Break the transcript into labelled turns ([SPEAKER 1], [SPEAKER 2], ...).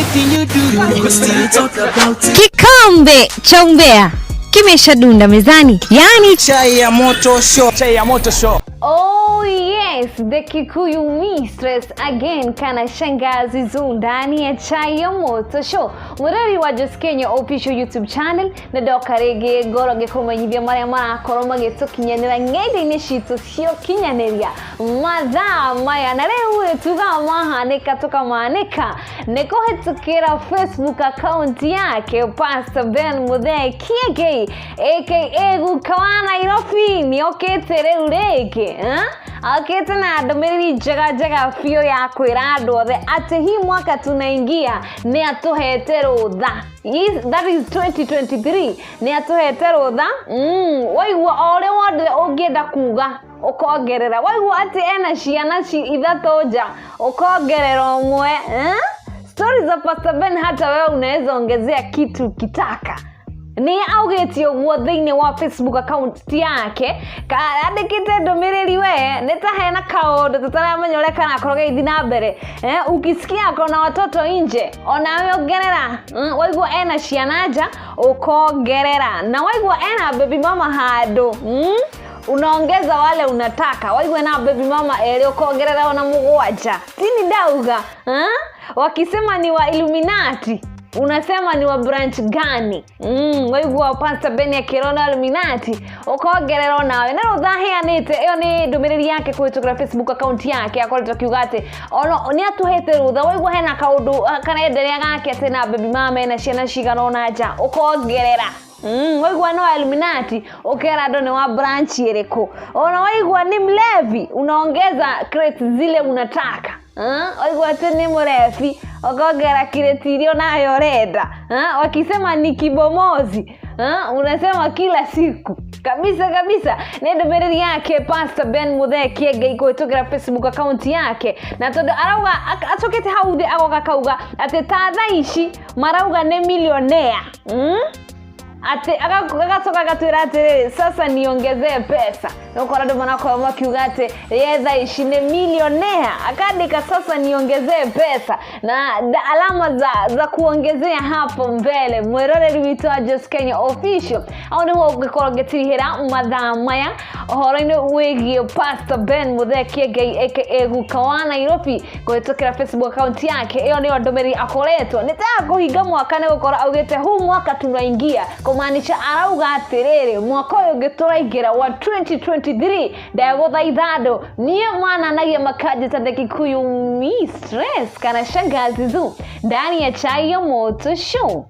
[SPEAKER 1] anything you do, we still talk about it.
[SPEAKER 2] Kikombe cha umbea kimeshadunda mezani, yani
[SPEAKER 1] Chai ya moto show. Chai ya moto show.
[SPEAKER 2] Oh yes, the Kikuyu mistress again kana shangazi zundani ya chai ya moto show. Murari wa Just Kenya official YouTube channel na dokarege goroge kumanyivya mara koroma geto kinyanira ngede ineshitu sio kinyaneria madha maya na leo tuga mahaneka toka maneka neko hetukira Facebook account yake Pastor Muthee Kiengei aka Gukawana Irofi ni okete ureke akete na ndomereri jaga fio ya kwira andu othe ati hi mwaka tunaingia ni atuhete rutha. Yes, that is 2023 ni atuhete rutha. Waigua ole wothe ungienda kuga ukongerera. Waigua ati ena ciana ithatoja ukongerera umwe. Stories za Pastor Ben hata wewe unaweza ongezea kitu kitaka. Ni augetio guothe-ini wa Facebook account yake andikite ndomereri we nitahena kaundu tutaramenya ule kana koroge ithi na mbere ukisikia kona watoto nje onawe ongerera waigua ena ciana nja ukongerera na waigua ena baby mama handu unaongeza wale unataka waigua na baby mama eri ukongerera ona mugwanja tini ndauga wakisema ni wa Illuminati unasema ni wa branch gani? Waigua Pastor Ben akirona Illuminati ukongerera nawe na ruthahianite iyo ni ndumiriri yake kuhitukira Facebook account yake akoretwo kiugate ono ni atuhete rutha waigua hena kaundu kanenderea gake ati na baby mama ena ciana cigana ona nja ukongerera waigua no Illuminati ukera ndo ni wa branch iriku ona waigua ni mlevi unaongeza crates zile unataka waigua tena mrefi ukongera kiretirio nayo reda wakisema ni kibomozi unasema kila siku kabisa ni ndomereri yake Pastor Muthee Kiengei kuhitukira Facebook account yake na todo arauga atokete haude agoga kauga ati tatha ici marauga ni millionaire ate agatoka gatwira ati sasa niongezee pesa nokora ndo manako makiugate yeza ishine millionaire akandika sasa niongezee pesa na alama za kuongezea hapo mbele mweroreri witu wa Just Kenya official au ni gukorogetirihira madhamaya ohoro-ini wigie Pastor Muthee Kiengei aka Gukawana Irofi kuhitukira Facebook account yake iyo ni ndomereri akoretwo nitaka kuhinga mwaka ne gukora augete hu mwaka tunaingia kumaanisha arauga atiriri mwaka uyu gituraingira wa 2023 ndaguthaithando nie mwana nagie makaje ta KIKUYU mistress kana shangazi zu ndani ya chai ya moto show.